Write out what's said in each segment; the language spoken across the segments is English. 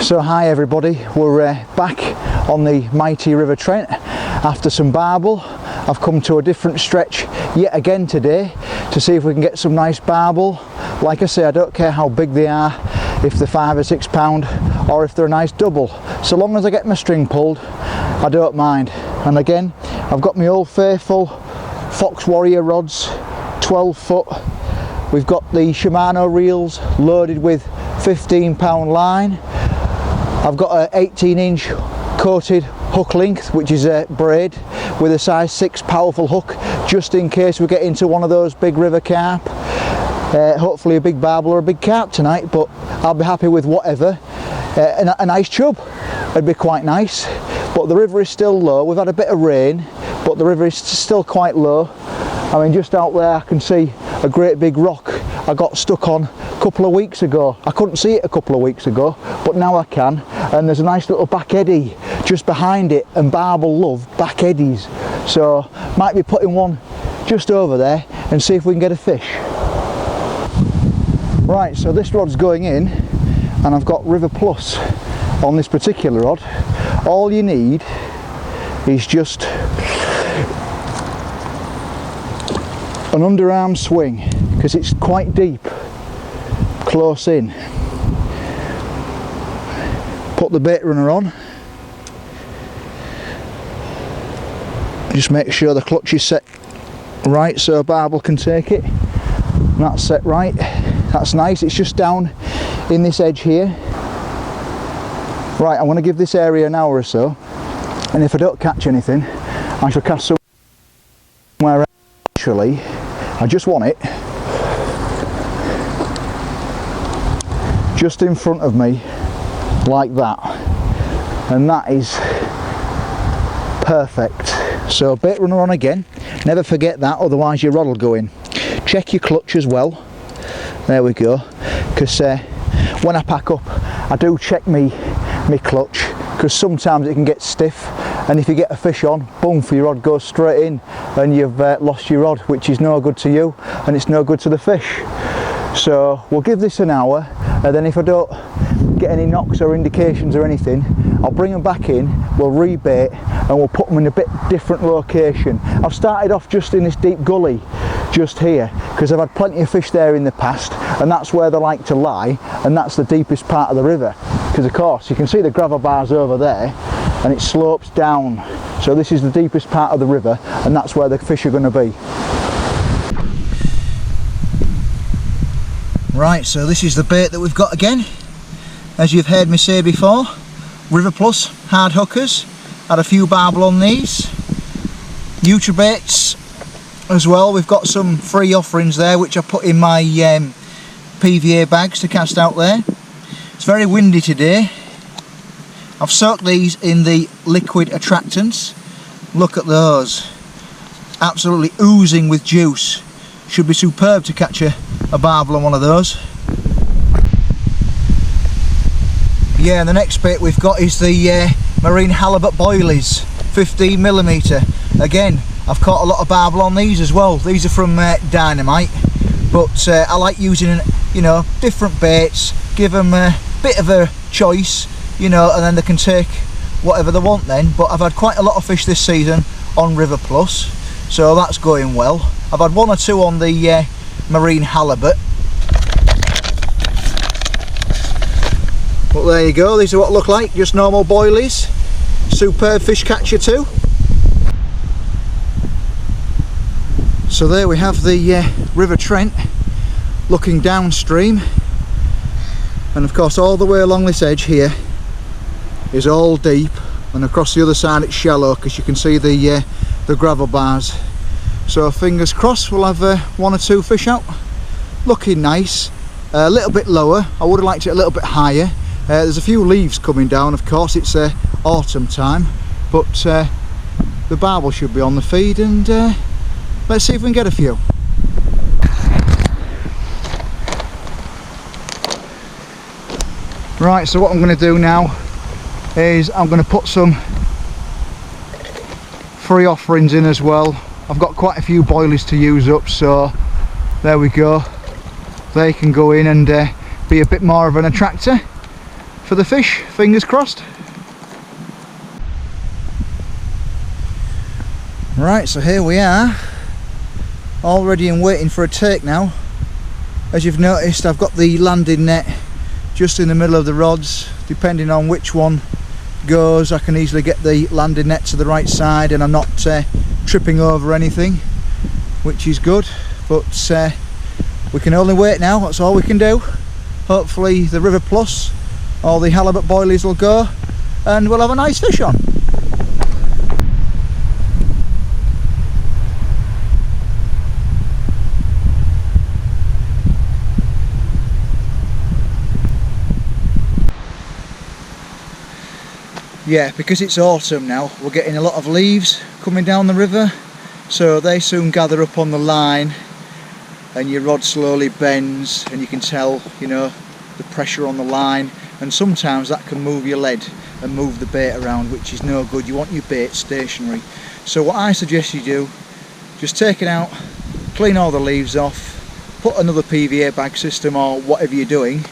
So hi everybody, we're back on the mighty River Trent after some barbel. I've come to a different stretch yet again today to see if we can get some nice barbel. Like I say, I don't care how big they are, if they're £5 or £6 or if they're a nice double. So long as I get my string pulled, I don't mind. And again, I've got my old faithful Fox Warrior rods, 12 foot. We've got the Shimano reels loaded with 15-pound line. I've got an 18-inch coated hook length, which is a braid with a size 6 powerful hook, just in case we get into one of those big river carp. Hopefully a big barbel or a big carp tonight, but I'll be happy with whatever. A nice chub would be quite nice, but the river is still low. We've had a bit of rain, but the river is still quite low. I mean, just out there I can see a great big rock I got stuck on a couple of weeks ago. I couldn't see it a couple of weeks ago, but now I can. And there's a nice little back eddy just behind it, and barbel love back eddies. So might be putting one just over there and see if we can get a fish. Right, so this rod's going in and I've got River Plus on this particular rod. All you need is just an underarm swing, because it's quite deep, close in. Put the bait runner on. Just make sure the clutch is set right so a barbel can take it. And that's set right. That's nice. It's just down in this edge here. Right, I'm going to give this area an hour or so, and if I don't catch anything, I shall cast somewhere else. Actually, I just want it just in front of me, like that, and that is perfect. So bait runner on again, never forget that, otherwise your rod will go in. Check your clutch as well, there we go, because when I pack up I do check me clutch, because sometimes it can get stiff, and if you get a fish on, boom, for your rod goes straight in and you've lost your rod, which is no good to you and it's no good to the fish. So we'll give this an hour, and then if I don't get any knocks or indications or anything, I'll bring them back in, we'll rebait, and we'll put them in a bit different location. I've started off just in this deep gully just here, because I've had plenty of fish there in the past, and that's where they like to lie, and that's the deepest part of the river, because of course you can see the gravel bars over there and it slopes down. So this is the deepest part of the river, and that's where the fish are going to be. Right, so this is the bait that we've got again. As you've heard me say before, River Plus hard hookers. Had a few barbel on these. Nutribaits as well. We've got some free offerings there which I put in my PVA bags to cast out there. It's very windy today. I've soaked these in the liquid attractants. Look at those. Absolutely oozing with juice. Should be superb to catch a barbel on one of those. Yeah, and the next bait we've got is the marine halibut boilies, 15mm. Again, I've caught a lot of barbel on these as well. These are from Dynamite, but I like using, you know, different baits, give them a bit of a choice, you know, and then they can take whatever they want then. But I've had quite a lot of fish this season on River Plus, so that's going well. I've had one or two on the marine halibut. But there you go, these are what look like, just normal boilies. Superb fish catcher too. So there we have the River Trent looking downstream, and of course all the way along this edge here is all deep, and across the other side it's shallow, because you can see the gravel bars. So fingers crossed we'll have one or two fish out. Looking nice, a little bit lower. I would have liked it a little bit higher. There's a few leaves coming down, of course it's autumn time, but the barbel should be on the feed, and let's see if we can get a few. Right, so what I'm going to do now is I'm going to put some free offerings in as well. I've got quite a few boilies to use up, so there we go. They can go in and be a bit more of an attractor. for the fish, fingers crossed. Right, so here we are, all ready and waiting for a take now. As you've noticed, I've got the landing net just in the middle of the rods. Depending on which one goes, I can easily get the landing net to the right side and I'm not tripping over anything, which is good. But we can only wait now, that's all we can do. Hopefully the River Plus or the halibut boilies will go and we'll have a nice fish on. Yeah, because it's autumn now, we're getting a lot of leaves coming down the river, so they soon gather up on the line and your rod slowly bends and you can tell, you know, the pressure on the line, and sometimes that can move your lead and move the bait around, which is no good. You want your bait stationary. So what I suggest you do, just take it out, clean all the leaves off, put another PVA bag system or whatever you're doing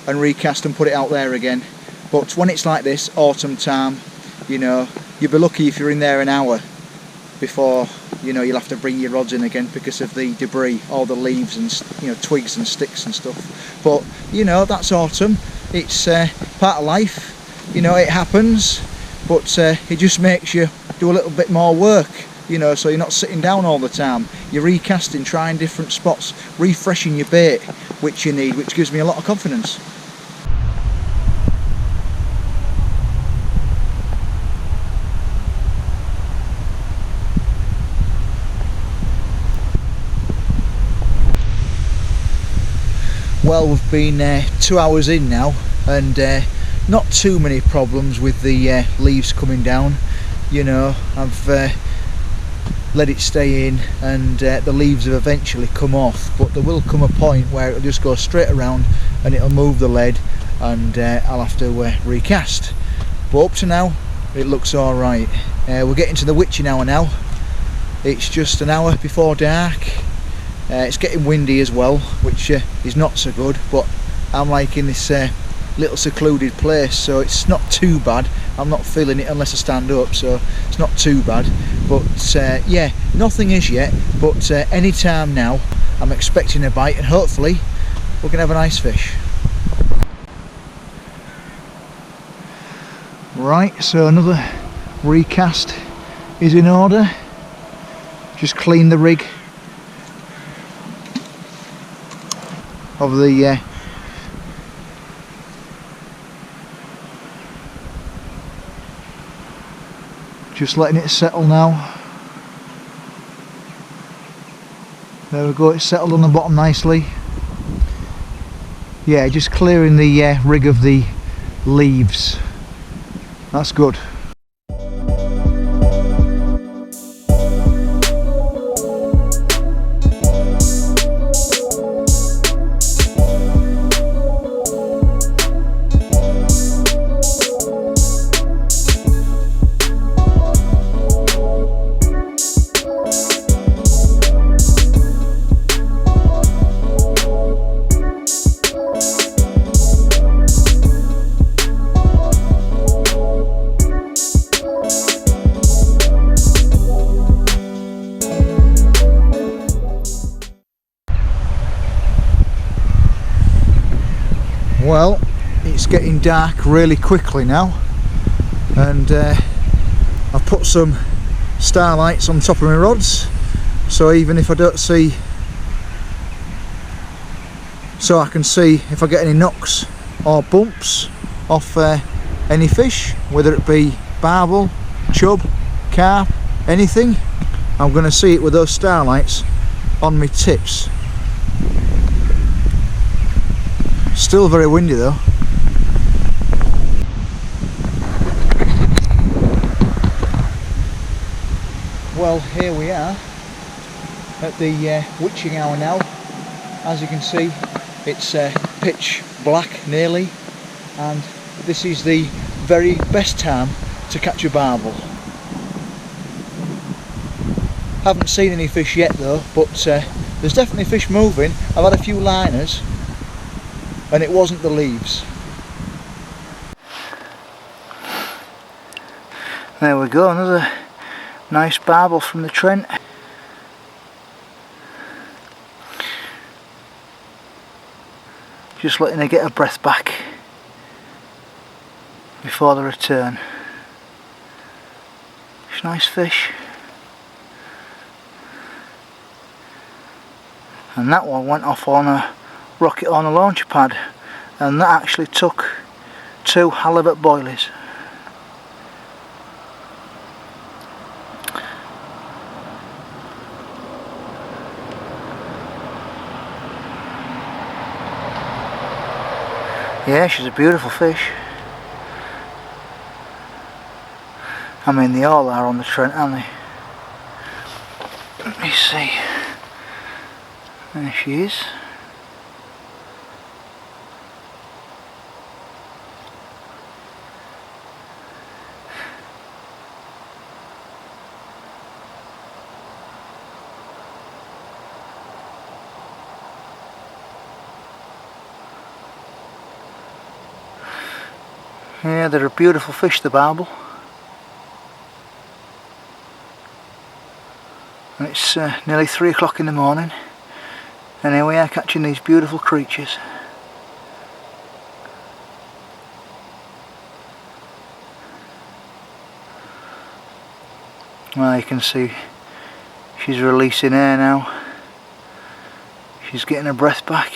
and recast and put it out there again. But when it's like this, autumn time, you know, you'll be lucky if you're in there an hour before, you know, you'll have to bring your rods in again because of the debris, all the leaves and, you know, twigs and sticks and stuff. But, you know, that's autumn. It's part of life. You know, it happens. But it just makes you do a little bit more work, you know, so you're not sitting down all the time. You're recasting, trying different spots, refreshing your bait, which you need, which gives me a lot of confidence. Well, we've been 2 hours in now and not too many problems with the leaves coming down. You know, I've let it stay in and the leaves have eventually come off, but there will come a point where it'll just go straight around and it'll move the lead and I'll have to recast. But up to now it looks alright. We're getting to the witching hour now. It's just an hour before dark. It's getting windy as well, which is not so good, but I'm like in this little secluded place, so it's not too bad. I'm not feeling it unless I stand up, so it's not too bad. But yeah, nothing is yet, but any time now I'm expecting a bite and hopefully we're gonna have a nice fish. Right, so another recast is in order. Just clean the rig of the just letting it settle now. There we go, it's settled on the bottom nicely. Yeah, just clearing the rig of the leaves. That's good. Well, it's getting dark really quickly now, and I've put some starlights on top of my rods, so even if I don't see, so I can see if I get any knocks or bumps off any fish, whether it be barbel, chub, carp, anything. I'm going to see it with those starlights on my tips. Still very windy though. Well, here we are at the witching hour now. As you can see, it's pitch black nearly, and this is the very best time to catch a barbel. Haven't seen any fish yet though, but there's definitely fish moving. I've had a few liners and it wasn't the leaves. There we go, another nice barbel from the Trent. Just letting her get her breath back before the return. It's a nice fish. And that one went off on a rocket on a launcher pad, and that actually took 2 halibut boilies. Yeah, she's a beautiful fish. I mean, they all are on the Trent, aren't they? Let me see. There she is. Yeah, they're a beautiful fish, the barbel. And it's nearly 3 o'clock in the morning, and here we are catching these beautiful creatures. Well, you can see she's releasing air now. She's getting her breath back.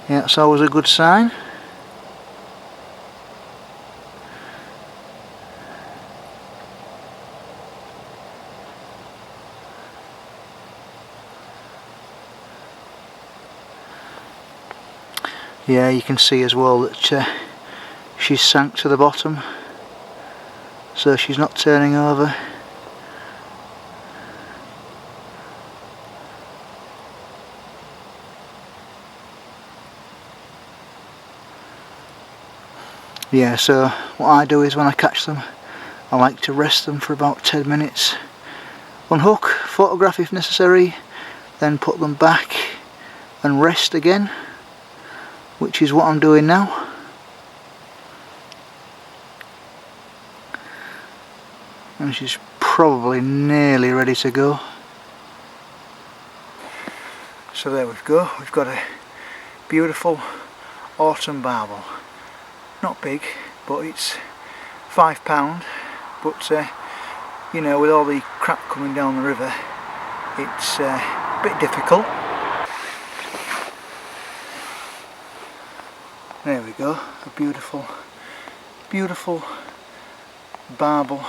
Yeah, that's always a good sign. Yeah, you can see as well that she's sank to the bottom, so she's not turning over. Yeah, so what I do is when I catch them, I like to rest them for about 10 minutes, unhook, photograph if necessary, then put them back and rest again, which is what I'm doing now. And she's probably nearly ready to go. So there we go, we've got a beautiful autumn barbel. Not big, but it's £5, but you know, with all the crap coming down the river, it's a bit difficult. There we go, a beautiful, beautiful barbel.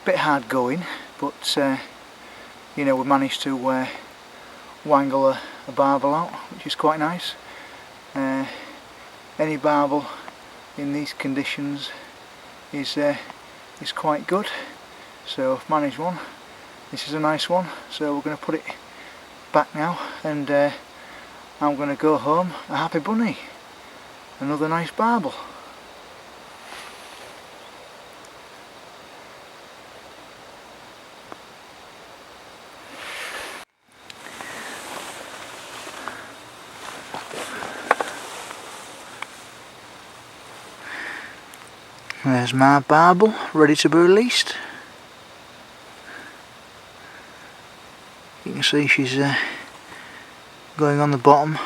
Bit hard going, but you know, we managed to wangle a barbel out, which is quite nice. Any barbel in these conditions is quite good, so I've managed one. This is a nice one, so we're going to put it back now, and I'm going to go home a happy bunny. Another nice barbel. There's my barbel ready to be released. You can see she's going on the bottom